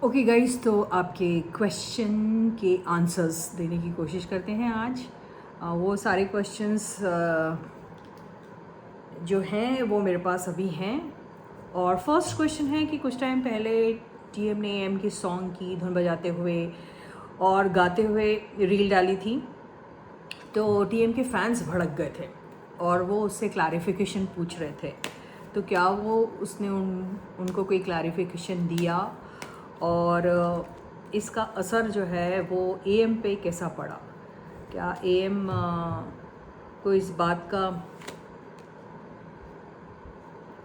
Okay guys, तो आपके question के आंसर्स देने की कोशिश करते हैं आज। वो सारे क्वेश्चंस जो हैं वो मेरे पास अभी हैं। और फर्स्ट क्वेश्चन है कि कुछ टाइम पहले टीएम ने एम के सॉन्ग की धुन बजाते हुए और गाते हुए रील डाली थी, तो टीएम के फैंस भड़क गए थे और वो उससे क्लैरिफिकेशन पूछ रहे थे। तो क्या वो उसने उनको कोई क्लैरिफिकेशन दिया और इसका असर जो है वो एएम पे कैसा पड़ा? क्या एएम को इस बात का,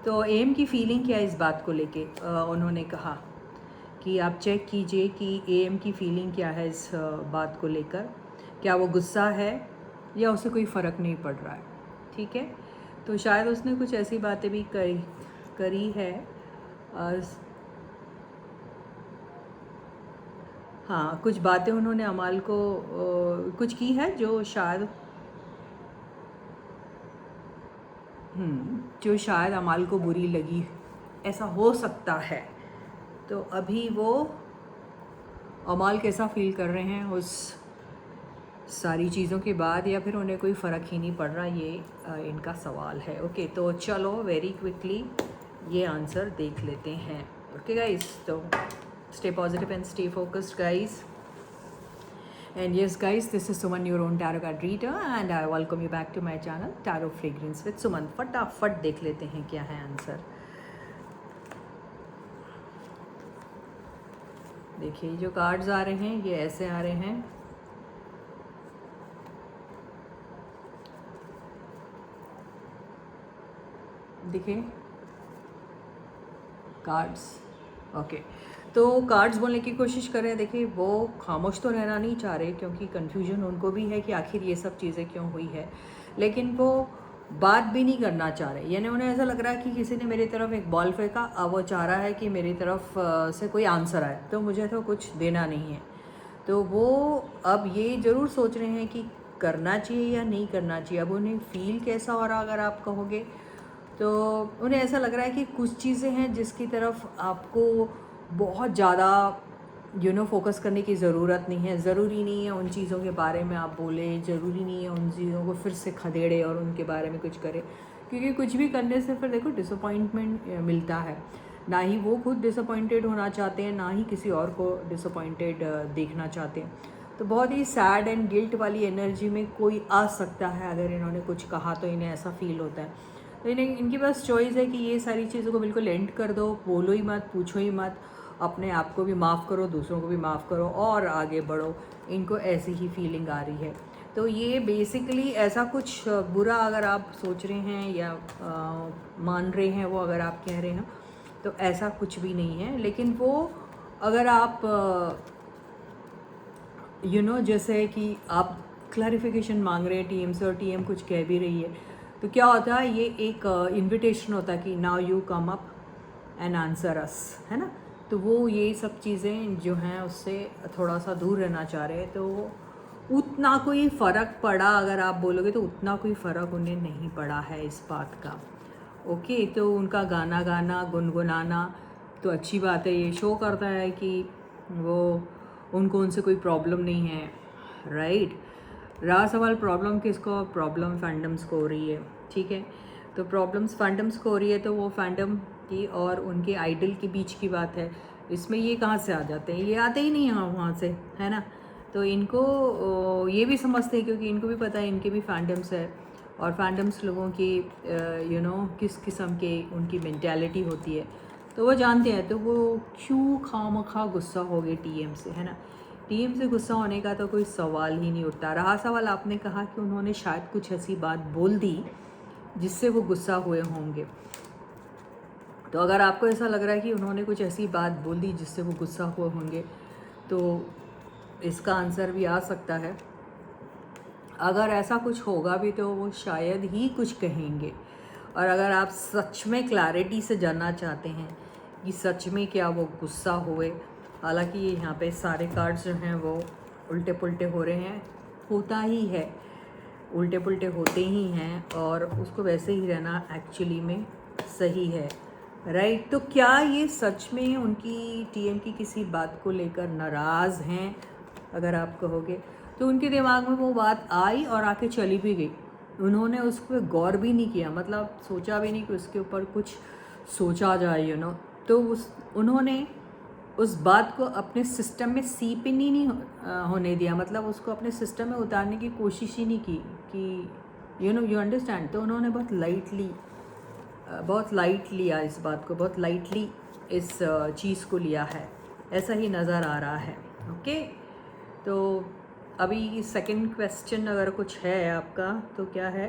तो एएम की फीलिंग क्या है इस बात को लेके? उन्होंने कहा कि आप चेक कीजिए कि एएम की फीलिंग क्या है इस बात को लेकर। क्या वो गुस्सा है या उसे कोई फ़र्क नहीं पड़ रहा है? ठीक है, तो शायद उसने कुछ ऐसी बातें भी करी है। हाँ, कुछ बातें उन्होंने अमाल को कुछ की है जो शायद अमाल को बुरी लगी, ऐसा हो सकता है। तो अभी वो अमाल कैसा फील कर रहे हैं उस सारी चीज़ों के बाद, या फिर उन्हें कोई फ़र्क ही नहीं पड़ रहा, ये इनका सवाल है। ओके, तो चलो वेरी क्विकली ये आंसर देख लेते हैं। ओके गाइस, तो stay positive and stay focused guys. And yes guys, this is Suman, your own tarot card reader, and I welcome you back to my channel Tarot Fragrance with Suman. फटाफट देख लेते हैं क्या है answer. देखिए, जो cards आ रहे हैं ये ऐसे आ रहे हैं। देखिए कार्ड्स, ओके, तो कार्ड्स बोलने की कोशिश कर रहे हैं। देखिए, वो खामोश तो रहना नहीं चाह रहे, क्योंकि कन्फ्यूजन उनको भी है कि आखिर ये सब चीज़ें क्यों हुई है, लेकिन वो बात भी नहीं करना चाह रहे। यानी उन्हें ऐसा लग रहा है कि किसी ने मेरी तरफ एक बॉल फेंका, अब वो चाह रहा है कि मेरी तरफ से कोई आंसर आए, तो मुझे तो कुछ देना नहीं है। तो वो अब ये ज़रूर सोच रहे हैं कि करना चाहिए या नहीं करना चाहिए। अब उन्हें फील कैसा हो रहा, अगर आप कहोगे तो उन्हें ऐसा लग रहा है कि कुछ चीज़ें हैं जिसकी तरफ आपको बहुत ज़्यादा फोकस करने की ज़रूरत नहीं है। ज़रूरी नहीं है उन चीज़ों के बारे में आप बोले, ज़रूरी नहीं है उन चीज़ों को फिर से खदेड़े और उनके बारे में कुछ करें, क्योंकि कुछ भी करने से फिर देखो डिसअपॉइंटमेंट मिलता है। ना ही वो खुद डिसअपॉइंटेड होना चाहते हैं, ना ही किसी और को डिसअपॉइंटेड देखना चाहते हैं। तो बहुत ही सैड एंड गिल्ट वाली एनर्जी में कोई आ सकता है। अगर इन्होंने कुछ कहा तो इन्हें ऐसा फील होता है। तो इन्हें, इनके पास चॉइस है कि ये सारी चीज़ों को बिल्कुल एंड कर दो, बोलो ही मत, पूछो ही मत, अपने आप को भी माफ़ करो, दूसरों को भी माफ़ करो और आगे बढ़ो। इनको ऐसी ही फीलिंग आ रही है। तो ये बेसिकली ऐसा कुछ बुरा अगर आप सोच रहे हैं या मान रहे हैं, वो अगर आप कह रहे हैं, तो ऐसा कुछ भी नहीं है। लेकिन वो अगर आप जैसे कि आप क्लैरिफिकेशन मांग रहे हैं टीएम से और टीएम कुछ कह भी रही है, तो क्या होता है, ये एक इनविटेशन होता है कि now you come up and answer us, है ना। तो वो ये सब चीज़ें जो हैं उससे थोड़ा सा दूर रहना चाह रहे हैं। तो उतना कोई फ़र्क पड़ा, अगर आप बोलोगे तो उतना कोई फ़र्क उन्हें नहीं पड़ा है इस बात का। ओके, तो उनका गाना गाना, गुनगुनाना तो अच्छी बात है, ये शो करता है कि वो उनको उनसे कोई प्रॉब्लम नहीं है, राइट। रहा सवाल प्रॉब्लम किसको, प्रॉब्लम फैंडम्स को हो रही है, ठीक है। तो प्रॉब्लम्स फैंडम्स को हो रही है, तो वो फैंडम की और उनके आइडल के बीच की बात है। इसमें ये कहाँ से आ जाते हैं, ये आते ही नहीं हैं वहाँ से, है ना। तो इनको ये भी समझते हैं, क्योंकि इनको भी पता है इनके भी फैंडम्स है, और फैंडम्स लोगों की किस किस्म के उनकी मेंटालिटी होती है, तो वो जानते हैं। तो वो क्यों खामखा गुस्सा हो गए टीएम से, है ना। टीएम से गुस्सा होने का तो कोई सवाल ही नहीं उठता। रहा सवाल, आपने कहा कि उन्होंने शायद कुछ ऐसी बात बोल दी जिससे वो गुस्सा हुए होंगे। तो अगर आपको ऐसा लग रहा है कि उन्होंने कुछ ऐसी बात बोल दी जिससे वो गुस्सा हुए होंगे, तो इसका आंसर भी आ सकता है। अगर ऐसा कुछ होगा भी तो वो शायद ही कुछ कहेंगे। और अगर आप सच में क्लैरिटी से जानना चाहते हैं कि सच में क्या वो गुस्सा हुए, हालांकि ये यहाँ पे सारे कार्ड्स जो हैं वो उल्टे पुल्टे हो रहे हैं, होता ही है, उल्टे पुल्टे होते ही हैं, और उसको वैसे ही रहना एक्चुअली में सही है। राइट। तो क्या ये सच में उनकी टीएम की किसी बात को लेकर नाराज़ हैं? अगर आप कहोगे तो उनके दिमाग में वो बात आई और आके चली भी गई, उन्होंने उस पर गौर भी नहीं किया, मतलब सोचा भी नहीं कि उसके ऊपर कुछ सोचा जाए, तो उस उन्होंने उस बात को अपने सिस्टम में सीप इन ही नहीं होने दिया, मतलब उसको अपने सिस्टम में उतारने की कोशिश ही नहीं की कि यू अंडरस्टैंड। तो उन्होंने बहुत लाइट लिया इस बात को, बहुत लाइटली इस चीज़ को लिया है, ऐसा ही नज़र आ रहा है। ओके, तो अभी सेकंड क्वेश्चन अगर कुछ है आपका तो क्या है,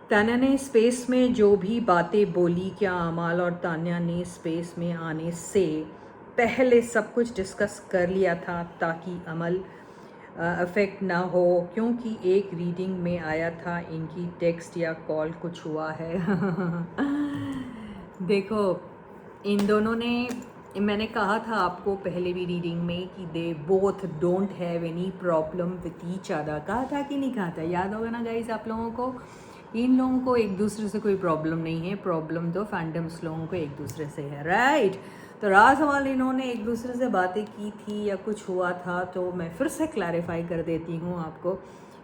तान्या ने स्पेस में जो भी बातें बोली, क्या अमाल और तान्या ने स्पेस में आने से पहले सब कुछ डिस्कस कर लिया था ताकि अमल अफेक्ट ना हो, क्योंकि एक रीडिंग में आया था इनकी टेक्स्ट या कॉल कुछ हुआ है? देखो, इन दोनों ने, मैंने कहा था आपको पहले भी रीडिंग में कि they both don't have any problem with each other. कहा था कि नहीं कहा था? याद होगा ना गाइस आप लोगों को? इन लोगों को एक दूसरे से कोई प्रॉब्लम नहीं है, प्रॉब्लम तो फैंडम्स लोगों को एक दूसरे से है, राइट। तो राज सवाल इन्होंने एक दूसरे से बातें की थी या कुछ हुआ था, तो मैं फिर से क्लैरिफाई कर देती हूँ आपको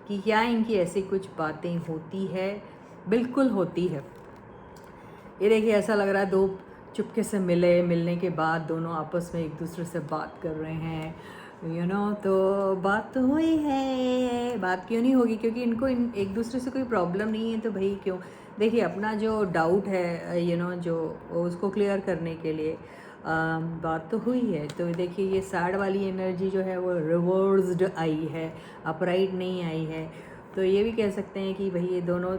कि क्या इनकी ऐसी कुछ बातें होती है, बिल्कुल होती है। ये देखिए, ऐसा लग रहा है दो चुपके से मिलने के बाद दोनों आपस में एक दूसरे से बात कर रहे हैं, तो बात तो हुई है। बात क्यों नहीं होगी? क्योंकि इनको एक दूसरे से कोई प्रॉब्लम नहीं है, तो भाई क्यों? देखिए, अपना जो डाउट है जो उसको क्लियर करने के लिए बात तो हुई है। तो देखिए, ये सैड वाली एनर्जी जो है वो रिवर्स्ड आई है, अपराइट नहीं आई है। तो ये भी कह सकते हैं कि भाई ये दोनों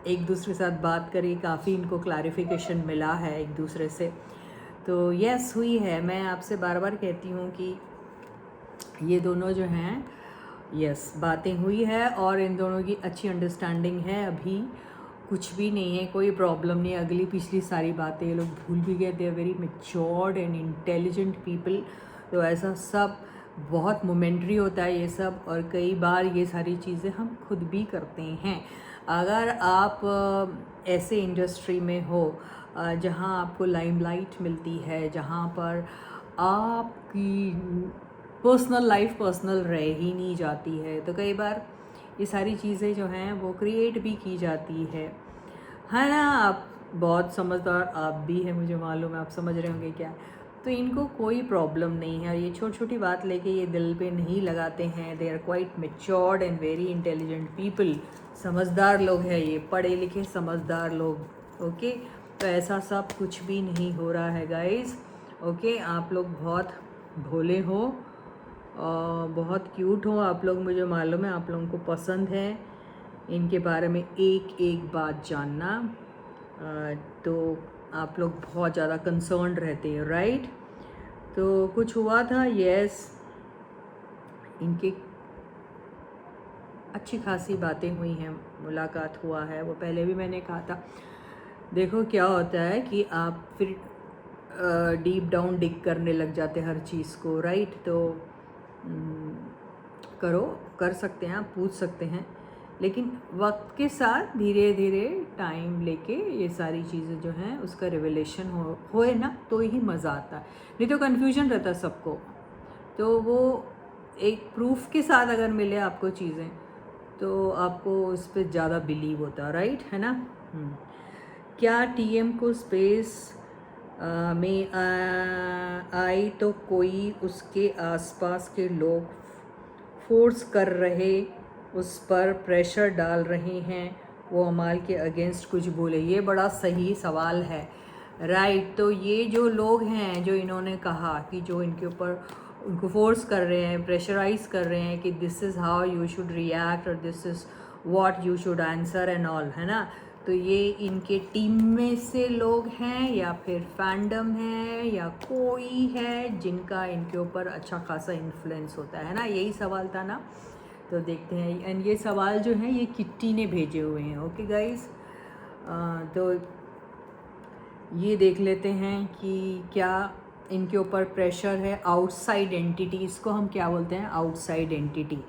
एक दूसरे के साथ बात करी, काफ़ी इनको क्लैरिफिकेशन मिला है एक दूसरे से। तो यस, हुई है। मैं आपसे बार बार कहती हूँ कि ये दोनों जो हैं, यस, बातें हुई है और इन दोनों की अच्छी अंडरस्टैंडिंग है। अभी कुछ भी नहीं है, कोई प्रॉब्लम नहीं है। अगली पिछली सारी बातें ये लोग भूल भी गए। They are very matured and intelligent people. तो ऐसा सब बहुत मोमेंट्री होता है ये सब, और कई बार ये सारी चीज़ें हम खुद भी करते हैं। अगर आप ऐसे इंडस्ट्री में हो जहाँ आपको लाइमलाइट मिलती है, जहाँ पर आपकी पर्सनल लाइफ पर्सनल रह ही नहीं जाती है, तो कई बार ये सारी चीज़ें जो हैं वो क्रिएट भी की जाती है ना। आप बहुत समझदार आप भी हैं, मुझे मालूम है, आप समझ रहे होंगे क्या। तो इनको कोई प्रॉब्लम नहीं है, और ये छोटी छोटी बात लेके ये दिल पे नहीं लगाते हैं। They are quite matured and very intelligent people. समझदार लोग हैं ये, पढ़े लिखे समझदार लोग। ओके, तो ऐसा सब कुछ भी नहीं हो रहा है गाइस। ओके, आप लोग बहुत भोले हो, बहुत क्यूट हो आप लोग, मुझे मालूम है आप लोगों को पसंद है इनके बारे में एक एक बात जानना। तो आप लोग बहुत ज़्यादा कंसर्न्ड रहते हैं, राइट। तो कुछ हुआ था, यस, इनकी अच्छी खासी बातें हुई हैं, मुलाकात हुआ है, वो पहले भी मैंने कहा था। देखो क्या होता है कि आप फिर डीप डाउन डिग करने लग जाते हैं हर चीज़ को, राइट। तो कर सकते हैं, आप पूछ सकते हैं, लेकिन वक्त के साथ धीरे धीरे टाइम लेके ये सारी चीज़ें जो हैं उसका रिवलेशन होए ना, तो ही मज़ा आता है। नहीं तो कन्फ्यूजन रहता है सबको। तो वो एक प्रूफ के साथ अगर मिले आपको चीज़ें, तो आपको उस पर ज़्यादा बिलीव होता है, राइट, है ना। क्या टीएम को स्पेस में आई तो कोई उसके आसपास के लोग फोर्स कर रहे, उस पर प्रेशर डाल रहे हैं, वो अमाल के अगेंस्ट कुछ बोले? ये बड़ा सही सवाल है, राइट। तो ये जो लोग हैं जो इन्होंने कहा कि जो इनके ऊपर उनको फोर्स कर रहे हैं, प्रेशराइज कर रहे हैं कि this is how you should react और this is what you should answer and all, है ना। तो ये इनके टीम में से लोग हैं या फिर फैंडम है या कोई है जिनका इनके ऊपर अच्छा खासा इन्फ्लुएंस होता है ना, यही सवाल था ना। तो देखते हैं, एंड ये सवाल जो है ये किट्टी ने भेजे हुए हैं। ओके गाइस, तो ये देख लेते हैं कि क्या इनके ऊपर प्रेशर है। आउटसाइड एंटिटी, इसको हम क्या बोलते हैं? आउटसाइड एंटिटी,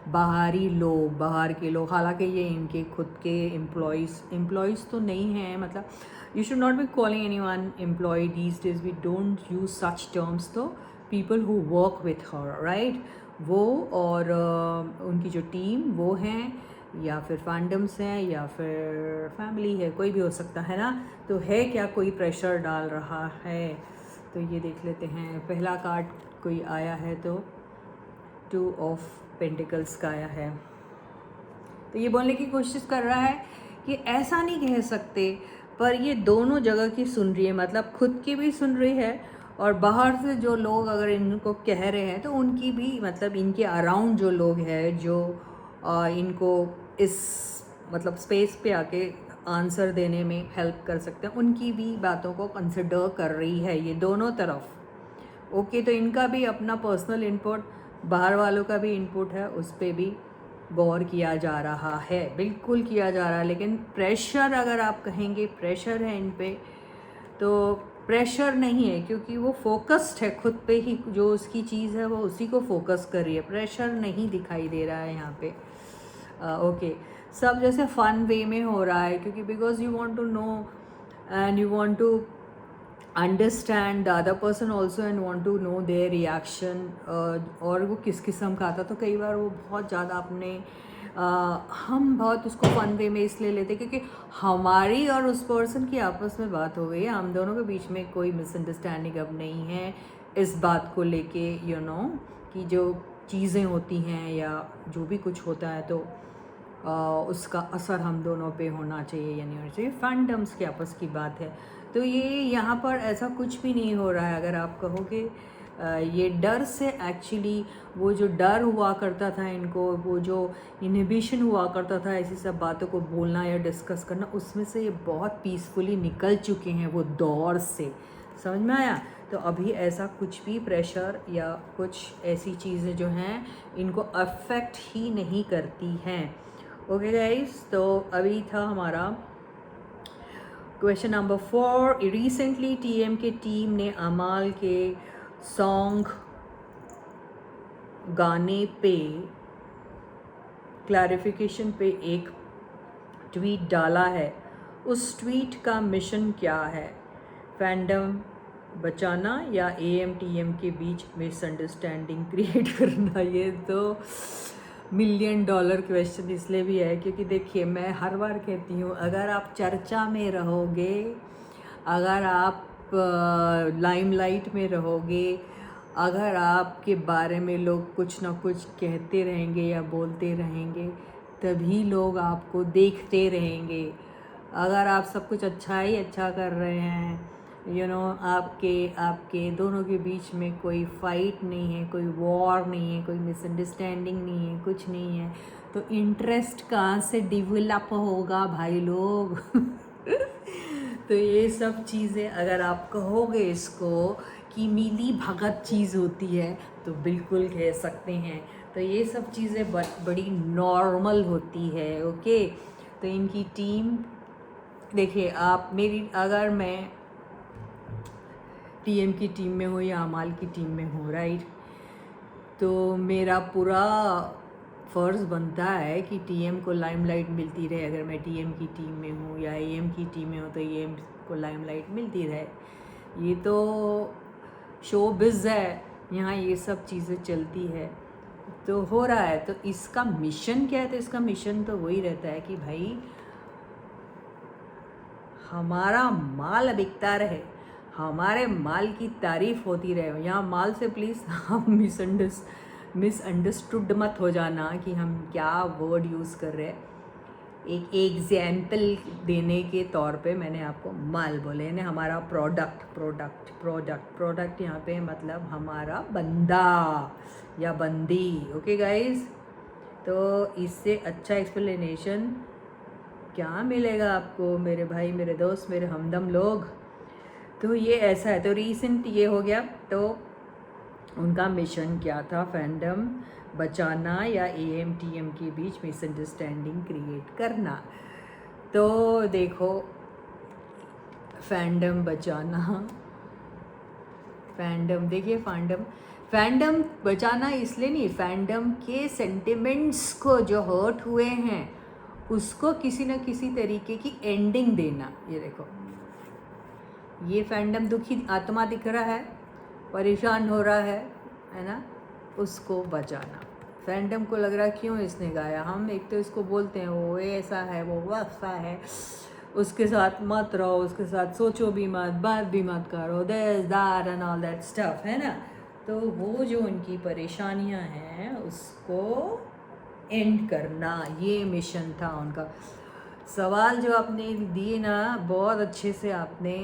बाहरी लोग, बाहर के लोग। हालांकि ये इनके खुद के एम्प्लॉयज़ तो नहीं हैं, मतलब you should not be calling anyone employee these days. We don't use such terms. तो people who work with her, right? वो और उनकी जो टीम वो हैं या फिर फैंडम्स हैं या फिर फैमिली है, कोई भी हो सकता है ना. तो है क्या कोई प्रेशर डाल रहा है? तो ये देख लेते हैं. पहला कार्ड कोई आया है तो 2 ऑफ पेंटिकल्स का आया है. तो ये बोलने की कोशिश कर रहा है कि ऐसा नहीं कह सकते, पर ये दोनों जगह की सुन रही है, मतलब खुद की भी सुन रही है और बाहर से जो लोग अगर इनको कह रहे हैं तो उनकी भी, मतलब इनके अराउंड जो लोग हैं जो इनको इस मतलब स्पेस पे आके आंसर देने में हेल्प कर सकते हैं, उनकी भी बातों को कंसिडर कर रही है ये दोनों तरफ. ओके, तो इनका भी अपना पर्सनल इनपुट, बाहर वालों का भी इनपुट है, उस पर भी गौर किया जा रहा है, बिल्कुल किया जा रहा है. लेकिन प्रेशर अगर आप कहेंगे प्रेशर है इन पे, तो प्रेशर नहीं है, क्योंकि वो फोकस्ड है खुद पे ही. जो उसकी चीज़ है वो उसी को फोकस कर रही है. प्रेशर नहीं दिखाई दे रहा है यहाँ पे. ओके, सब जैसे फ़न वे में हो रहा है, क्योंकि because you want to know and you want to understand the other person also and want to know their reaction. और वो किस किस्म का आता, तो कई बार वो बहुत ज़्यादा अपने हम बहुत उसको फन वे में इसलिए लेते क्योंकि हमारी और उस पर्सन की आपस में बात हो गई है. हम दोनों के बीच में कोई मिसअंडरस्टैंडिंग अब नहीं है इस बात को लेके, यू नो, कि जो चीज़ें होती हैं या जो भी कुछ होता है तो उसका असर हम दोनों पे होना चाहिए या नहीं होना चाहिए. फैंडम्स की आपस की बात है. तो ये यहाँ पर ऐसा कुछ भी नहीं हो रहा है. अगर आप कहोगे ये डर से, एक्चुअली वो जो डर हुआ करता था इनको, वो जो इनहिबिशन हुआ करता था ऐसी सब बातों को बोलना या डिस्कस करना, उसमें से ये बहुत पीसफुली निकल चुके हैं वो दौर से. समझ में आया? तो अभी ऐसा कुछ भी प्रेशर या कुछ ऐसी चीज़ें जो हैं इनको अफेक्ट ही नहीं करती हैं. ओके गाइस, तो अभी था हमारा क्वेश्चन नंबर 4. रिसेंटली टीएम के टीम ने अमाल के सॉन्ग गाने पे क्लैरिफिकेशन पे एक ट्वीट डाला है. उस ट्वीट का मिशन क्या है? फैंडम बचाना या AMTM के बीच मिसअंडरस्टैंडिंग क्रिएट करना? ये तो $1 मिलियन क्वेश्चन इसलिए भी है क्योंकि देखिए, मैं हर बार कहती हूँ, अगर आप चर्चा में रहोगे, अगर आप लाइमलाइट में रहोगे, अगर आपके बारे में लोग कुछ ना कुछ कहते रहेंगे या बोलते रहेंगे, तभी लोग आपको देखते रहेंगे. अगर आप सब कुछ अच्छा ही अच्छा कर रहे हैं, यू नो, आपके दोनों के बीच में कोई फाइट नहीं है, कोई वॉर नहीं है, कोई मिसअंडरस्टैंडिंग नहीं है, कुछ नहीं है, तो इंटरेस्ट कहाँ से डेवलप होगा भाई लोग? तो ये सब चीज़ें अगर आप कहोगे इसको कि मिली भगत चीज़ होती है, तो बिल्कुल कह सकते हैं. तो ये सब चीज़ें बड़ी नॉर्मल होती है. ओके, तो इनकी टीम देखिए, आप मेरी, अगर मैं टीएम की टीम में हूँ या अमाल की टीम में हूँ, राइट, तो मेरा पूरा फ़र्ज़ बनता है कि टीएम को लाइमलाइट मिलती रहे. अगर मैं टीएम की टीम में हूँ या एएम की टीम में हूँ तो एएम को लाइमलाइट मिलती रहे. ये तो शो बिज़ है, यहाँ ये सब चीज़ें चलती है, तो हो रहा है. तो इसका मिशन क्या है? तो इसका मिशन तो वही रहता है कि भाई हमारा माल बिकता रहे, हमारे माल की तारीफ़ होती रहे. यहाँ माल से प्लीज़ आप मिसअंडरस्टूड मत हो जाना कि हम क्या वर्ड यूज़ कर रहे हैं. एक एग्जाम्पल देने के तौर पे मैंने आपको माल बोले, यानी हमारा प्रोडक्ट यहाँ पे मतलब हमारा बंदा या बंदी. ओके गाइस, तो इससे अच्छा एक्सप्लेनेशन क्या मिलेगा आपको मेरे भाई, मेरे दोस्त, मेरे हमदम लोग? तो ये ऐसा है. तो रीसेंट ये हो गया. तो उनका मिशन क्या था? फैंडम बचाना या AMTM के बीच मिसअंडरस्टैंडिंग क्रिएट करना. तो देखो, फैंडम बचाना, फैंडम देखिए, फैंडम बचाना इसलिए नहीं, फैंडम के सेंटिमेंट्स को जो हर्ट हुए हैं उसको किसी न किसी तरीके की एंडिंग देना. ये देखो, ये फैंडम दुखी आत्मा दिख रहा है, परेशान हो रहा है ना, उसको बचाना। फैंडम को लग रहा है क्यों इसने गाया, हम एक तो इसको बोलते हैं वो ऐसा है वो वैसा है, उसके साथ मत रहो, उसके साथ सोचो भी मत, बात भी मत करो, this that and all that stuff, है ना। तो वो जो उनकी परेशानियां हैं उसको एंड करना, ये मिशन था उनका। सवाल जो आपने दिए ना, बहुत अच्छे से आपने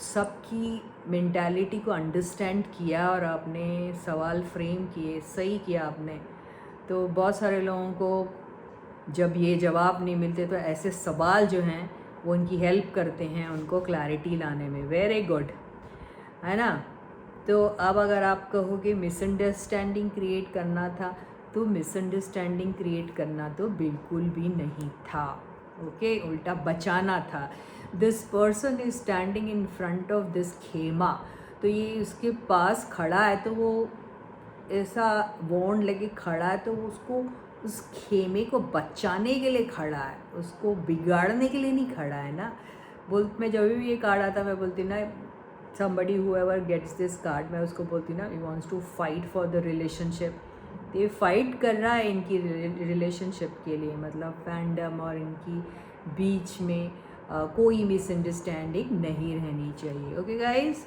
सबकी मेंटालिटी को अंडरस्टैंड किया और आपने सवाल फ्रेम किए, सही किया आपने। तो बहुत सारे लोगों को जब ये जवाब नहीं मिलते तो ऐसे सवाल जो हैं वो उनकी हेल्प करते हैं उनको क्लैरिटी लाने में। वेरी गुड, है ना। तो अब अगर आप कहोगे मिसअंडरस्टैंडिंग क्रिएट करना था, तो मिसअंडरस्टैंडिंग क्रिएट करना तो बिल्कुल भी नहीं था, ओके, उल्टा बचाना था। This person is standing in front of this खेमा, तो ये उसके पास खड़ा है, तो वो ऐसा वॉन्ड लेके खड़ा है, तो उसको उस खेमे को बचाने के लिए खड़ा है, उसको बिगाड़ने के लिए नहीं खड़ा है ना। मैं जब भी ये कार्ड आता मैं बोलती ना, somebody whoever gets this card, मैं उसको बोलती ना, he wants to fight for the relationship। तो ये फाइट कर रहा है इनकी रिलेशनशिप के लिए, मतलब फैंडम और इनकी बीच में कोई मिसअंडरस्टैंडिंग नहीं रहनी चाहिए। ओके गाइस,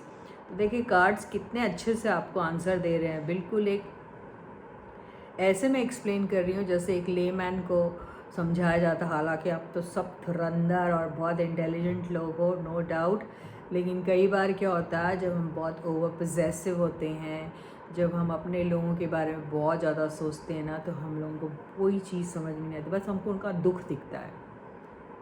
तो देखिए कार्ड्स कितने अच्छे से आपको आंसर दे रहे हैं। बिल्कुल एक ऐसे मैं एक्सप्लेन कर रही हूँ जैसे एक लेमैन को समझाया जाता, हालांकि आप तो सब धुरंधर और बहुत इंटेलिजेंट लोग हो, नो डाउट। लेकिन कई बार क्या होता है, जब हम बहुत ओवर पोजेसिव होते हैं, जब हम अपने लोगों के बारे में बहुत ज़्यादा सोचते हैं ना, तो हम लोगों को कोई चीज़ समझ में नहीं आती, बस हमको उनका दुख दिखता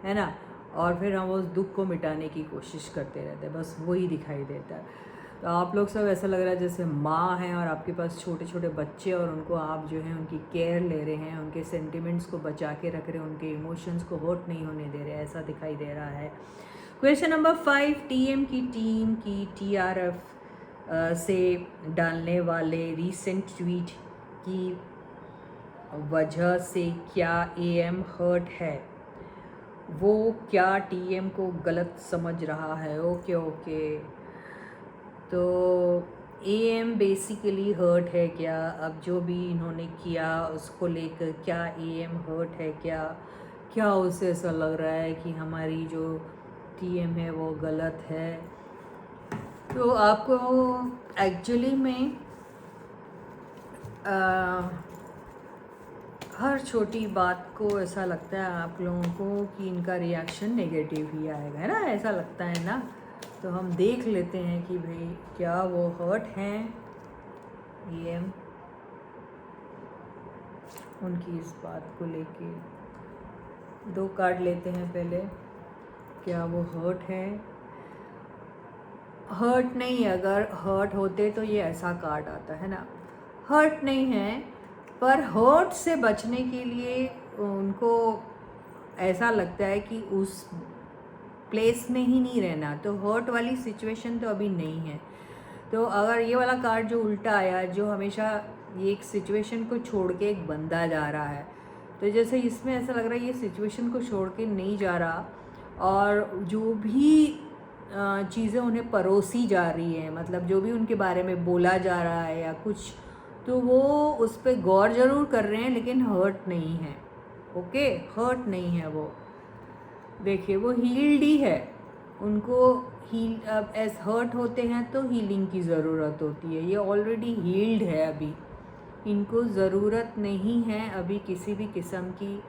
है ना, और फिर हम उस दुख को मिटाने की कोशिश करते रहते हैं, बस वही दिखाई देता है। तो आप लोग सब ऐसा लग रहा है जैसे माँ हैं और आपके पास छोटे छोटे बच्चे, और उनको आप जो है उनकी केयर ले रहे हैं, उनके सेंटिमेंट्स को बचा के रख रहे हैं, उनके इमोशंस को हर्ट नहीं होने दे रहे, ऐसा दिखाई दे रहा है। क्वेश्चन नंबर 5, टीएम की टीम की टीआरएफ से डालने वाले रीसेंट ट्वीट की वजह से क्या एएम हर्ट है, वो क्या टीएम को गलत समझ रहा है। ओके ओके, तो एएम बेसिकली हर्ट है क्या, अब जो भी इन्होंने किया उसको लेकर क्या एएम हर्ट है क्या, क्या उसे ऐसा लग रहा है कि हमारी जो टीएम है वो गलत है। तो आपको एक्चुअली में हर छोटी बात को ऐसा लगता है आप लोगों को कि इनका रिएक्शन नेगेटिव ही आएगा, है ना, ऐसा लगता है ना। तो हम देख लेते हैं कि भाई क्या वो हर्ट हैं एएम उनकी इस बात को लेके। 2 कार्ड लेते हैं पहले, क्या वो हर्ट है। हर्ट नहीं, अगर हर्ट होते तो ये ऐसा कार्ड आता है ना। हर्ट नहीं है, पर हर्ट से बचने के लिए उनको ऐसा लगता है कि उस प्लेस में ही नहीं रहना, तो हर्ट वाली सिचुएशन तो अभी नहीं है। तो अगर ये वाला कार्ड जो उल्टा आया, जो हमेशा ये एक सिचुएशन को छोड़ के एक बंदा जा रहा है, तो जैसे इसमें ऐसा लग रहा है ये सिचुएशन को छोड़ के नहीं जा रहा, और जो भी चीज़ें उन्हें परोसी जा रही हैं, मतलब जो भी उनके बारे में बोला जा रहा है या कुछ, तो वो उस पर गौर ज़रूर कर रहे हैं, लेकिन हर्ट नहीं है। ओके, हर्ट नहीं है वो। देखिए वो हील्ड ही है, उनको हील अब एज हर्ट होते हैं तो हीलिंग की ज़रूरत होती है, ये ऑलरेडी हील्ड है, अभी इनको ज़रूरत नहीं है अभी किसी भी किस्म की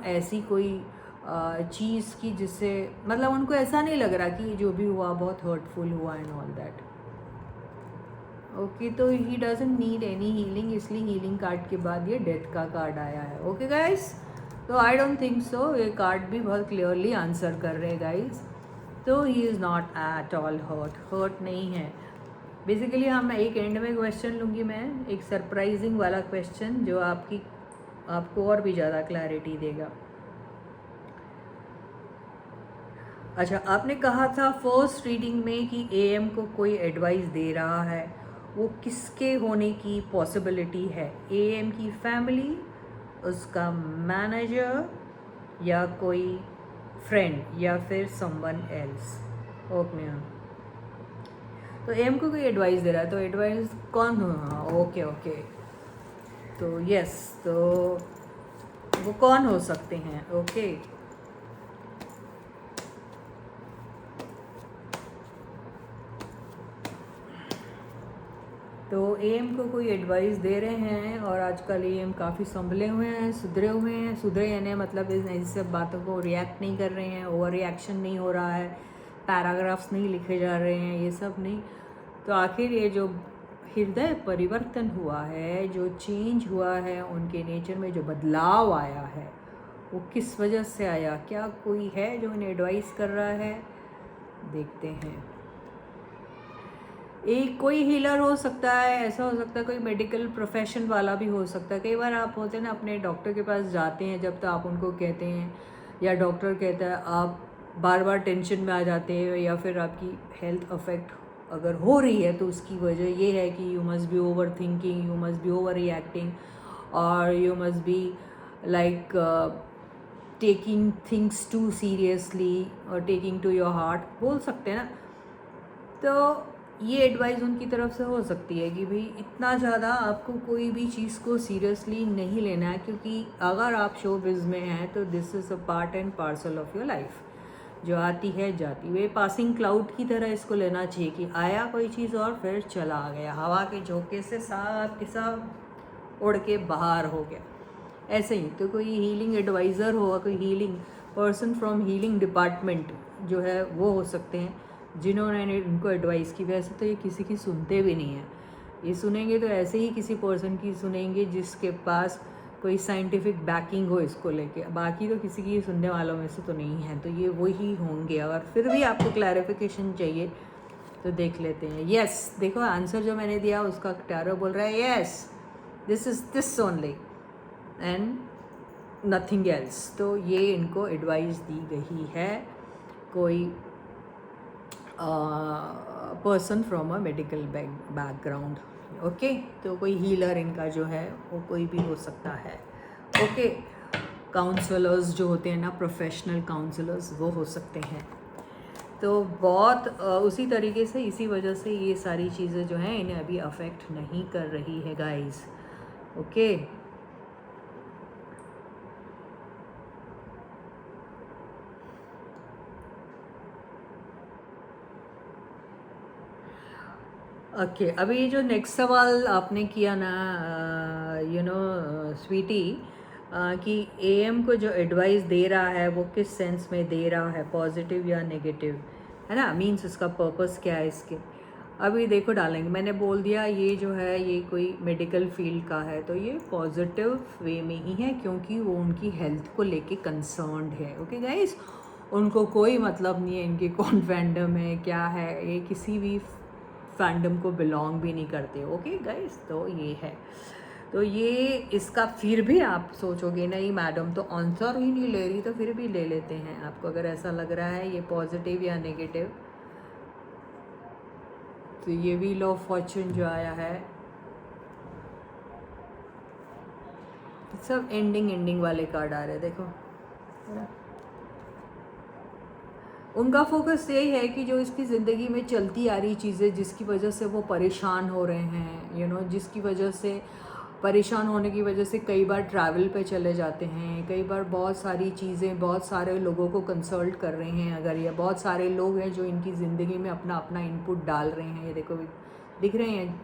ऐसी कोई चीज़ की जिससे, मतलब उनको ऐसा नहीं लग रहा कि जो भी हुआ बहुत हर्टफुल हुआ एंड ऑल दैट। ओके, तो he doesn't need any healing, इसलिए हीलिंग कार्ड के बाद ये डेथ का कार्ड आया है। ओके गाइस, तो आई डोंट थिंक सो, ये कार्ड भी बहुत क्लियरली आंसर कर रहे हैं गाइस। तो he is not at all hurt नहीं है। बेसिकली हम एक एंड में क्वेश्चन लूँगी मैं, एक सरप्राइजिंग वाला क्वेश्चन जो आपको और भी ज़्यादा क्लैरिटी देगा। अच्छा, आपने कहा था फर्स्ट रीडिंग में कि एएम को कोई एडवाइस दे रहा है, वो किसके होने की पॉसिबिलिटी है। एएम की फैमिली, उसका मैनेजर, या कोई फ्रेंड, या फिर समवन एल्स। ओके। तो एम को कोई एडवाइस दे रहा है, तो एडवाइस कौन हो? ओके ओके, तो यस, तो वो कौन हो सकते हैं? ओके, तो एम को कोई एडवाइस दे रहे हैं और आजकल एम काफ़ी संभले हुए हैं, सुधरे हुए हैं। सुधरे यानी मतलब इस सब बातों को रिएक्ट नहीं कर रहे हैं, ओवर रिएक्शन नहीं हो रहा है, पैराग्राफ्स नहीं लिखे जा रहे हैं, ये सब नहीं। तो आखिर ये जो हृदय परिवर्तन हुआ है, जो चेंज हुआ है उनके नेचर में, जो बदलाव आया है, वो किस वजह से आया? क्या कोई है जो उन्हें एडवाइस कर रहा है? देखते हैं। एक कोई हीलर हो सकता है, ऐसा हो सकता है कोई मेडिकल प्रोफेशन वाला भी हो सकता है। कई बार आप होते हैं ना, अपने डॉक्टर के पास जाते हैं, जब तक आप उनको कहते हैं या डॉक्टर कहता है, आप बार बार टेंशन में आ जाते हैं, या फिर आपकी हेल्थ अफेक्ट अगर हो रही है तो उसकी वजह ये है कि you must be overthinking, you must be overreacting, और you must be like taking things too seriously और टेकिंग टू योर हार्ट, बोल सकते हैं ना। तो ये एडवाइस उनकी तरफ से हो सकती है कि भाई इतना ज़्यादा आपको कोई भी चीज़ को सीरियसली नहीं लेना है, क्योंकि अगर आप शोबिज़ में हैं तो this is a part and parcel of your life, जो आती है जाती है। पासिंग क्लाउड की तरह इसको लेना चाहिए कि आया कोई चीज़ और फिर चला गया, हवा के झोंके से सब के सब उड़ के बाहर हो गया। ऐसे ही तो कोई हीलिंग एडवाइज़र होगा, कोई healing person from healing department जो है वो हो सकते हैं, जिन्होंने इनको एडवाइस की। वैसे तो ये किसी की सुनते भी नहीं हैं, ये सुनेंगे तो ऐसे ही किसी पर्सन की सुनेंगे जिसके पास कोई साइंटिफिक बैकिंग हो इसको लेके, बाकी तो किसी की सुनने वालों में से तो नहीं है। तो ये वही होंगे। अगर फिर भी आपको क्लैरिफिकेशन चाहिए तो देख लेते हैं। यस, देखो आंसर जो मैंने दिया उसका टैरो बोल रहा है yes, this is this only and nothing else. तो ये इनको एडवाइस दी गई है, कोई person from a medical background. Okay, तो कोई हीलर इनका जो है वो कोई भी हो सकता है। ओके, काउंसलर्स जो होते हैं ना, प्रोफेशनल काउंसलर्स, वो हो सकते हैं। तो बहुत उसी तरीके से, इसी वजह से ये सारी चीज़ें जो हैं इन्हें अभी अफेक्ट नहीं कर रही है गाइस। ओके, ओके, अभी जो नेक्स्ट सवाल आपने किया ना, यू नो स्वीटी, कि एएम को जो एडवाइस दे रहा है वो किस सेंस में दे रहा है, पॉजिटिव या नेगेटिव, है ना, मीन्स उसका पर्पस क्या है इसके। अभी देखो डालेंगे, मैंने बोल दिया ये जो है ये कोई मेडिकल फील्ड का है, तो ये पॉजिटिव वे में ही है, क्योंकि वो उनकी हेल्थ को लेके कंसर्न्ड है। ओके गाइस, उनको कोई मतलब नहीं है इनकी कौन फैंडम है क्या है, ये किसी भी फैंडम को बिलोंग भी नहीं करते। ओके गाइस, तो ये है। तो ये इसका फिर भी आप सोचोगे नहीं मैडम तो आंसर ही नहीं ले रही, तो फिर भी ले लेते हैं। आपको अगर ऐसा लग रहा है ये पॉजिटिव या नेगेटिव, तो ये व्हील ऑफ फॉर्चून जो आया है, सब एंडिंग वाले कार्ड आ रहे हैं, देखो। उनका फोकस यही है कि जो इसकी ज़िंदगी में चलती आ रही चीज़ें जिसकी वजह से वो परेशान हो रहे हैं, यू नो, जिसकी वजह से परेशान होने की वजह से कई बार ट्रैवल पे चले जाते हैं, कई बार बहुत सारी चीज़ें, बहुत सारे लोगों को कंसल्ट कर रहे हैं। अगर ये बहुत सारे लोग हैं जो इनकी ज़िंदगी में अपना अपना इनपुट डाल रहे हैं, ये देखो दिख रहे हैं,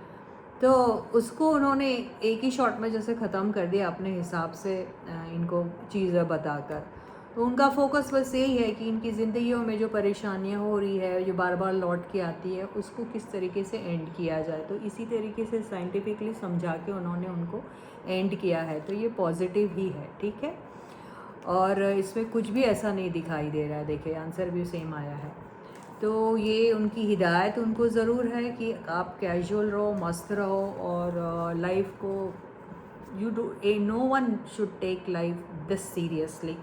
तो उसको उन्होंने एक ही शॉट में जैसे ख़त्म कर दिया अपने हिसाब से, इनको चीज़ें बताकर। तो उनका फोकस बस यही है कि इनकी ज़िंदगियों में जो परेशानियां हो रही है, जो बार बार लौट के आती है, उसको किस तरीके से एंड किया जाए। तो इसी तरीके से साइंटिफिकली समझा के उन्होंने उनको एंड किया है। तो ये पॉजिटिव ही है, ठीक है, और इसमें कुछ भी ऐसा नहीं दिखाई दे रहा है। देखिए आंसर भी सेम आया है। तो ये उनकी हिदायत उनको ज़रूर है कि आप कैजुअल रहो, मस्त रहो, और लाइफ को you do know one should take life this seriously.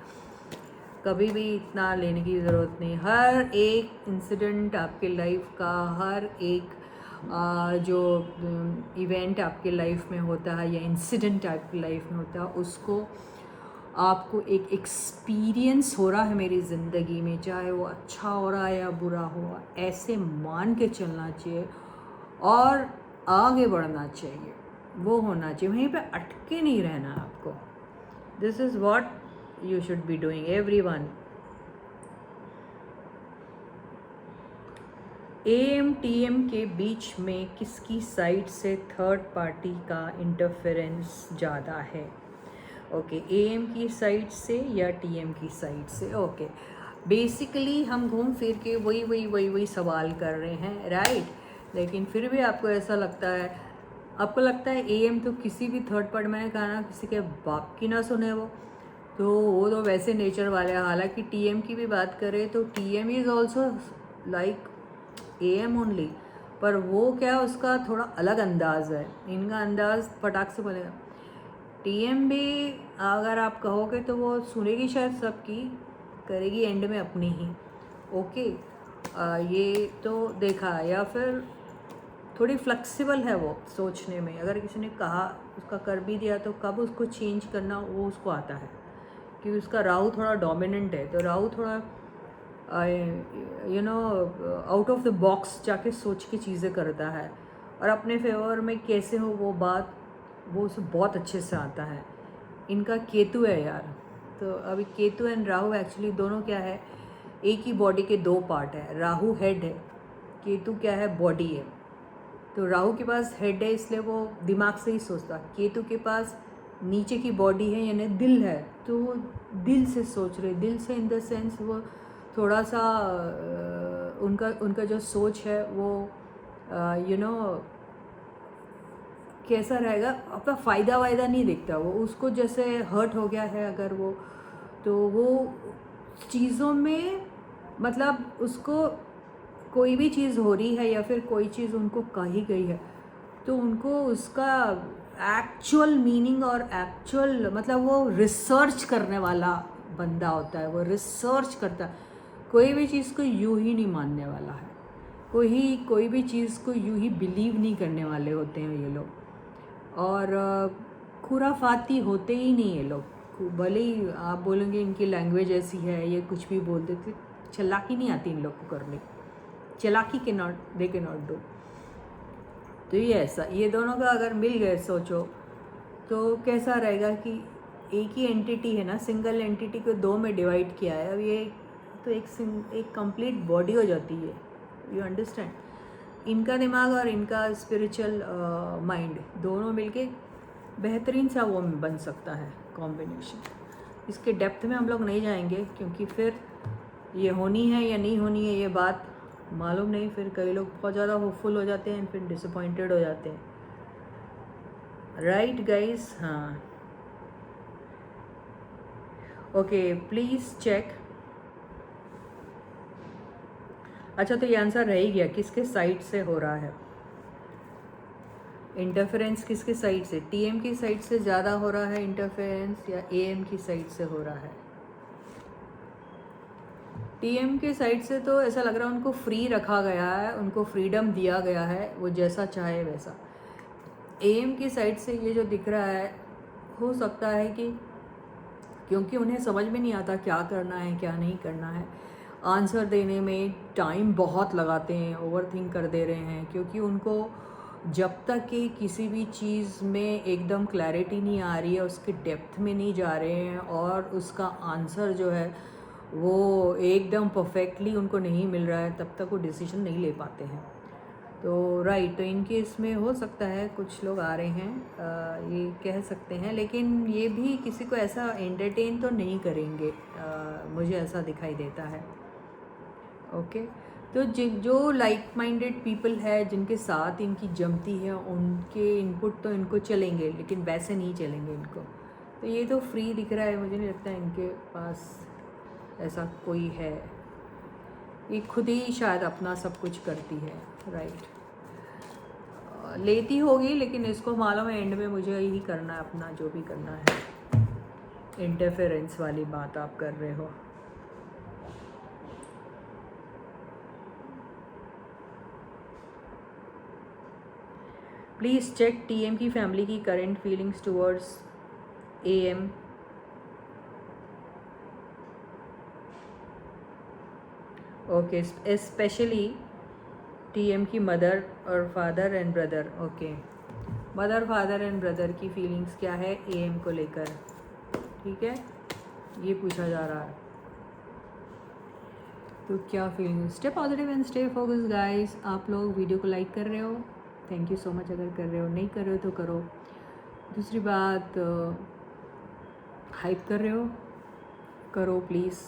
कभी भी इतना लेने की ज़रूरत नहीं। हर एक इंसिडेंट आपके लाइफ का, हर एक जो इवेंट आपके लाइफ में होता है या इंसिडेंट आपकी लाइफ में होता है, उसको आपको एक एक्सपीरियंस हो रहा है मेरी ज़िंदगी में, चाहे वो अच्छा हो रहा है या बुरा हो, ऐसे मान के चलना चाहिए और आगे बढ़ना चाहिए, वो होना चाहिए, वहीं पे अटके नहीं रहना आपको। This is what you should be doing everyone. AMTM के बीच में किसकी साइड से थर्ड पार्टी का इंटरफेरेंस ज़्यादा है? ओके, AM की साइड से या TM की साइड से? ओके, बेसिकली हम घूम फिर के वही सवाल कर रहे हैं, राइट। लेकिन फिर भी आपको ऐसा लगता है, आपको लगता है AM तो किसी भी थर्ड पार्टी, मैंने कहा ना, किसी के बाप की ना सुने वो तो वैसे नेचर वाले हैं। हालांकि TM की भी बात करें तो TM is also like AM only, पर वो क्या, उसका थोड़ा अलग अंदाज है, इनका अंदाज फटाक से बोलेगा। TM भी अगर आप कहोगे तो वो सुनेगी शायद सबकी, करेगी एंड में अपनी ही। ओके, ये तो देखा। या फिर थोड़ी फ्लेक्सिबल है वो सोचने में, अगर किसी ने कहा, उसका कर भी दिया तो कब उसको चेंज करना वो उसको आता है, क्योंकि उसका राहु थोड़ा डोमिनेंट है, तो राहु थोड़ा आउट ऑफ द बॉक्स जाके सोच के चीज़ें करता है, और अपने फेवर में कैसे हो वो बात, वो उसे बहुत अच्छे से आता है। इनका केतु है यार, तो अभी केतु एंड राहु एक्चुअली दोनों क्या है, एक ही बॉडी के दो पार्ट है। राहु हेड है, केतु क्या है, बॉडी है। तो राहु के पास हेड है, इसलिए वो दिमाग से ही सोचता, केतु के पास नीचे की बॉडी है यानी दिल है, तो वो दिल से सोच रहे, दिल से इन द सेंस वो थोड़ा सा उनका उनका जो सोच है वो कैसा रहेगा, अपना फ़ायदा वायदा नहीं देखता वो, उसको जैसे हर्ट हो गया है अगर वो, तो वो चीज़ों में, मतलब उसको कोई भी चीज़ हो रही है या फिर कोई चीज़ उनको कही गई है, तो उनको उसका एक्चुअल मीनिंग और एक्चुअल, मतलब वो रिसर्च करने वाला बंदा होता है, वो रिसर्च करता है, कोई भी चीज़ को यूं ही नहीं मानने वाला है, कोई भी चीज़ को यूं ही बिलीव नहीं करने वाले होते हैं ये लोग। और खुराफाती होते ही नहीं ये लोग, भले ही आप बोलेंगे इनकी लैंग्वेज ऐसी है, ये कुछ भी बोल देते, चालाकी नहीं आती इन लोग को करने, चालाकी दे के नॉट डू। तो ये ऐसा, ये दोनों का अगर मिल गए सोचो तो कैसा रहेगा कि एक ही एंटिटी है ना, सिंगल एंटिटी को दो में डिवाइड किया है, अब ये तो एक कंप्लीट बॉडी हो जाती है, यू अंडरस्टैंड। इनका दिमाग और इनका स्पिरिचुअल माइंड दोनों मिलके बेहतरीन सा वो बन सकता है कॉम्बिनेशन। इसके डेप्थ में हम लोग नहीं जाएंगे, क्योंकि फिर ये होनी है या नहीं होनी है ये बात मालूम नहीं, फिर कई लोग बहुत ज़्यादा होपफुल हो जाते हैं, फिर डिसअपॉइंटेड हो जाते हैं, राइट गाइस। हाँ, ओके, प्लीज़ चेक। अच्छा, तो ये आंसर रह ही गया, किसके साइड से हो रहा है इंटरफेरेंस, किसके साइड से? TM की साइड से ज़्यादा हो रहा है इंटरफेरेंस या AM की साइड से हो रहा है? TM के साइड से तो ऐसा लग रहा है उनको फ्री रखा गया है, उनको फ्रीडम दिया गया है, वो जैसा चाहे वैसा। AM की साइड से ये जो दिख रहा है, हो सकता है कि क्योंकि उन्हें समझ में नहीं आता क्या करना है क्या नहीं करना है, आंसर देने में टाइम बहुत लगाते हैं, ओवर थिंक कर दे रहे हैं, क्योंकि उनको जब तक कि किसी भी चीज़ में एकदम क्लैरिटी नहीं आ रही है, उसके डेप्थ में नहीं जा रहे हैं, और उसका आंसर जो है वो एकदम परफेक्टली उनको नहीं मिल रहा है, तब तक वो डिसीजन नहीं ले पाते हैं। तो राइट, तो इनके इसमें हो सकता है कुछ लोग आ रहे हैं, ये कह सकते हैं, लेकिन ये भी किसी को ऐसा एंटरटेन तो नहीं करेंगे, मुझे ऐसा दिखाई देता है। ओके, तो जो लाइक माइंडेड पीपल है, जिनके साथ इनकी जमती है, उनके इनपुट तो इनको चलेंगे, लेकिन वैसे नहीं चलेंगे इनको। तो ये तो फ्री दिख रहा है, मुझे नहीं लगता इनके पास ऐसा कोई है, ये खुद ही शायद अपना सब कुछ करती है, राइट। लेती होगी, लेकिन इसको मालूम है एंड में मुझे ही करना है अपना जो भी करना है। इंटरफेरेंस वाली बात आप कर रहे हो। प्लीज़ चेक TM की फैमिली की current feelings towards AM। Okay, specially TM की मदर और father and brother. Okay, mother father and brother की फीलिंग्स क्या है एएम को लेकर, ठीक है, ये पूछा जा रहा है। तो क्या feeling, stay positive and stay focus guys. आप लोग वीडियो को लाइक कर रहे हो, थैंक यू सो मच। अगर कर रहे हो, नहीं कर रहे हो तो करो। दूसरी बात, हाइप कर रहे हो, करो प्लीज़।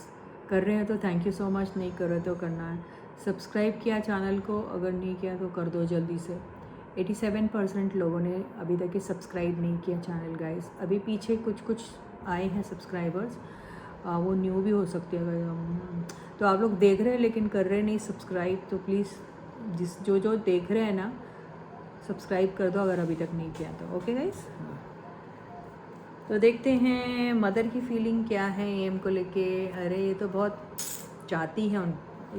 कर रहे हैं तो थैंक यू सो मच, नहीं कर रहे तो करना है। सब्सक्राइब किया चैनल को, अगर नहीं किया तो कर दो जल्दी से। 87% लोगों ने अभी तक सब्सक्राइब नहीं किया चैनल गाइस। अभी पीछे कुछ कुछ आए हैं सब्सक्राइबर्स, वो न्यू भी हो सकते हैं। तो आप लोग देख रहे हैं लेकिन कर रहे नहीं सब्सक्राइब, तो प्लीज़ जो देख रहे हैं ना, सब्सक्राइब कर दो अगर अभी तक नहीं किया तो। ओके गाइस, तो देखते हैं मदर की फीलिंग क्या है एम को लेके। अरे ये तो बहुत चाहती है, उन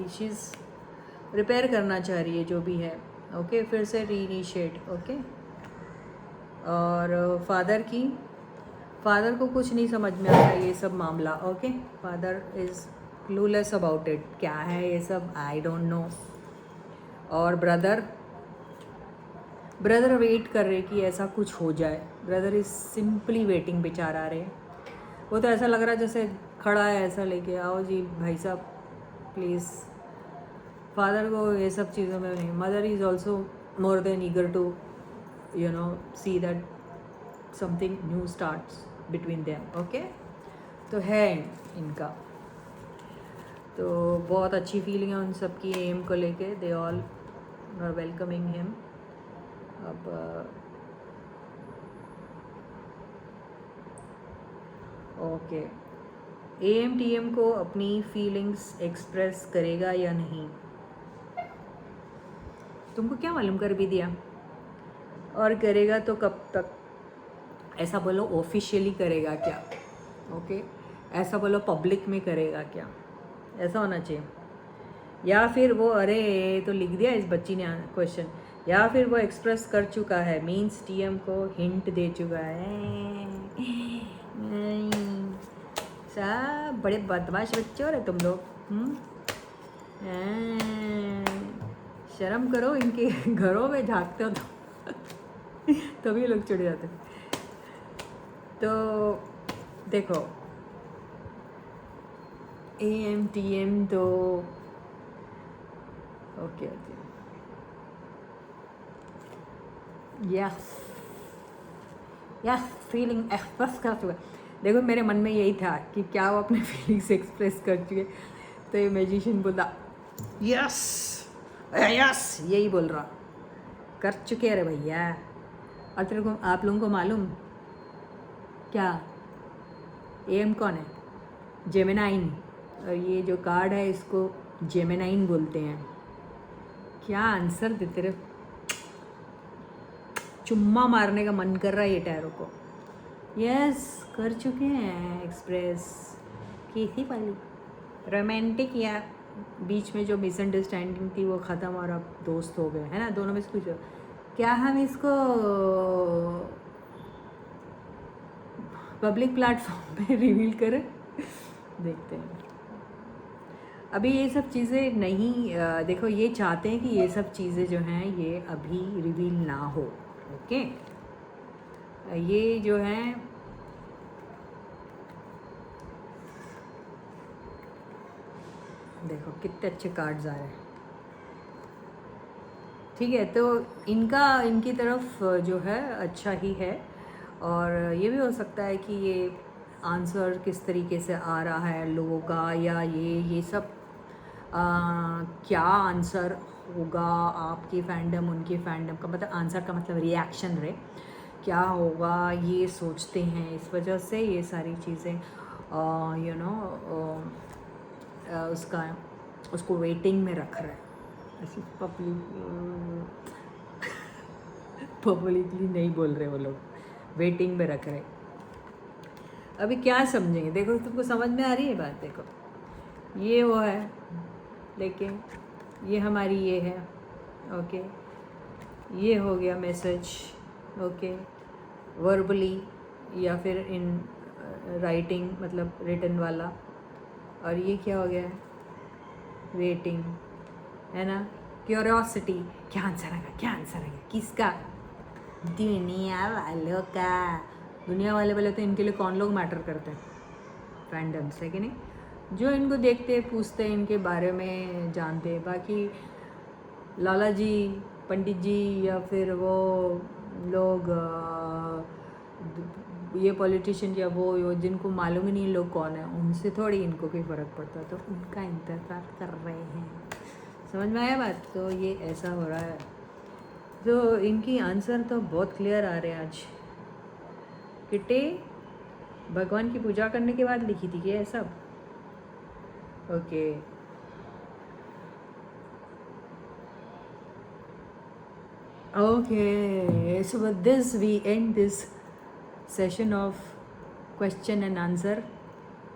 चीज़ रिपेयर करना चाह रही है जो भी है। ओके, फिर से रीइनिशिएट। ओके, और फादर को कुछ नहीं समझ में आ रहा है ये सब मामला। Okay, father is clueless about it, क्या है ये सब, आई डोंट नो। और ब्रदर वेट कर रहे कि ऐसा कुछ हो जाए। ब्रदर इज सिंपली वेटिंग, बेचारा रहे। वो तो ऐसा लग रहा है जैसे खड़ा है ऐसा लेके, आओ जी भाई साहब प्लीज़। फादर को ये सब चीज़ों में नहीं। Mother is also more than eager to see that something new starts between them. Okay, तो है इनका तो बहुत अच्छी फीलिंग है उन सब की एम को लेके। They all are welcoming him. अब ओके, एम टीएम को अपनी फीलिंग्स एक्सप्रेस करेगा या नहीं, तुमको क्या मालूम, कर भी दिया। और करेगा तो कब तक, ऐसा बोलो ऑफिशियली करेगा क्या। ओके, ऐसा बोलो पब्लिक में करेगा क्या, ऐसा होना चाहिए। या फिर वो, अरे तो लिख दिया इस बच्ची ने क्वेश्चन, या फिर वो एक्सप्रेस कर चुका है, मींस टीएम को हिंट दे चुका है। सब बड़े बदमाश बच्चे हो रहे तुम लोग। शर्म करो, इनके घरों में झाँकते हो तो तभी लोग चिढ़ जाते। तो देखो एम टीएम तो ओके यस फीलिंग एक्सप्रेस कर चुका। देखो मेरे मन में यही था कि क्या वो अपने फीलिंग्स एक्सप्रेस कर चुके, तो ये मैजिशियन बोला यस यही बोल रहा, कर चुके अरे भैया। और तेरे को, आप लोगों को मालूम क्या एम कौन है, जेमिनाइन। और ये जो कार्ड है इसको जेमिनाइन बोलते हैं। क्या आंसर देते रहे, चुम्मा मारने का मन कर रहा है ये टैरो को। यस कर चुके हैं एक्सप्रेस, कैसी वाली रोमांटिक, या बीच में जो मिसअंडरस्टैंडिंग थी वो ख़त्म और अब दोस्त हो गए, है ना। दोनों में से कुछ, क्या हम इसको पब्लिक प्लेटफॉर्म पे रिवील करें, देखते हैं। अभी ये सब चीज़ें नहीं, देखो ये चाहते हैं कि ये सब चीज़ें जो हैं ये अभी रिवील ना हो। ओके, ये जो है देखो कितने अच्छे कार्ड्स आ रहे हैं, ठीक है। तो इनकी तरफ जो है अच्छा ही है। और ये भी हो सकता है कि ये आंसर किस तरीके से आ रहा है लोगों का, या ये सब क्या आंसर होगा आपके फैंडम उनके फैंडम का, मतलब आंसर का मतलब रिएक्शन रहे क्या होगा, ये सोचते हैं। इस वजह से ये सारी चीज़ें उसको वेटिंग में रख रहे हैं। ऐसी पब्लिकली नहीं बोल रहे वो लोग, वेटिंग में रख रहे। अभी क्या समझेंगे, देखो तुमको समझ में आ रही है बात। देखो ये वो है, लेकिन ये हमारी ये है। ओके, ये हो गया मैसेज। ओके, वर्बली या फिर इन राइटिंग, मतलब रिटन वाला। और ये क्या हो गया है, वेटिंग, है ना, क्यूरियोसिटी, क्या आंसर आएगा, क्या आंसर आएगा, किसका, दुनिया वालों का। दुनिया वाले बोले तो इनके लिए कौन लोग मैटर करते हैं, फैंडम्स है कि नहीं, जो इनको देखते पूछते इनके बारे में जानते। बाकी लाला जी, पंडित जी, या फिर वो लोग ये पॉलिटिशियन या वो जिनको मालूम ही नहीं लोग कौन है, उनसे थोड़ी इनको कोई फ़र्क पड़ता, तो उनका इंतज़ार कर रहे हैं। समझ में आया बात? तो ये ऐसा हो रहा है। तो इनकी आंसर तो बहुत क्लियर आ रहे हैं आज। किट्टी भगवान की पूजा करने के बाद लिखी थी क्या ये सब? Okay, okay, so with this we end this session of question and answer।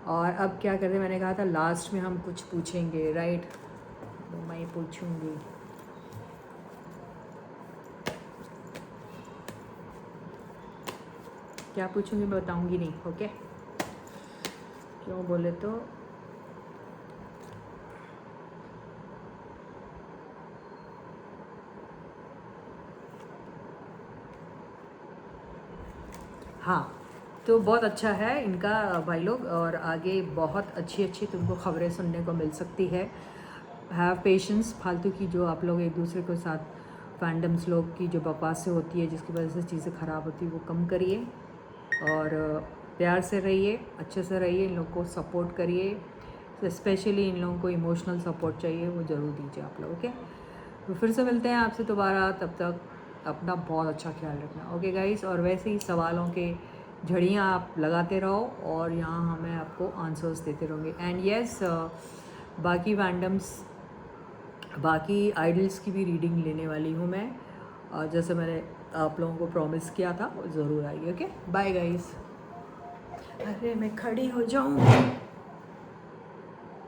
और अब क्या करते, मैंने कहा था लास्ट में हम कुछ पूछेंगे, राइट? तो मैं पूछूंगी, क्या पूछूंगी मैं बताऊंगी नहीं, ओके? क्यों बोले तो हाँ, तो बहुत अच्छा है इनका भाई लोग, और आगे बहुत अच्छी अच्छी तुमको खबरें सुनने को मिल सकती है। हैव पेशेंस, फालतू की जो आप लोग एक दूसरे के साथ फैंडम्स लोग की जो बकवास से होती है जिसकी वजह से चीज़ें ख़राब होती है वो कम करिए, और प्यार से रहिए, अच्छे से रहिए, इन लोग को सपोर्ट करिए। स्पेशली इन लोगों को इमोशनल सपोर्ट चाहिए, वो ज़रूर दीजिए आप लोग, ओके? तो फिर से मिलते हैं आपसे दोबारा, तब तक अपना बहुत अच्छा ख्याल रखना, ओके गाइस? और वैसे ही सवालों के झड़ियाँ आप लगाते रहो, और यहाँ मैं आपको आंसर्स देते रहूँगी। एंड येस, बाकी फैंडम्स, बाकी आइडल्स की भी रीडिंग लेने वाली हूँ मैं, और जैसे मैंने आप लोगों को प्रॉमिस किया था वो ज़रूर आएगी, ओके? Bye guys. अरे मैं खड़ी हो जाऊँ।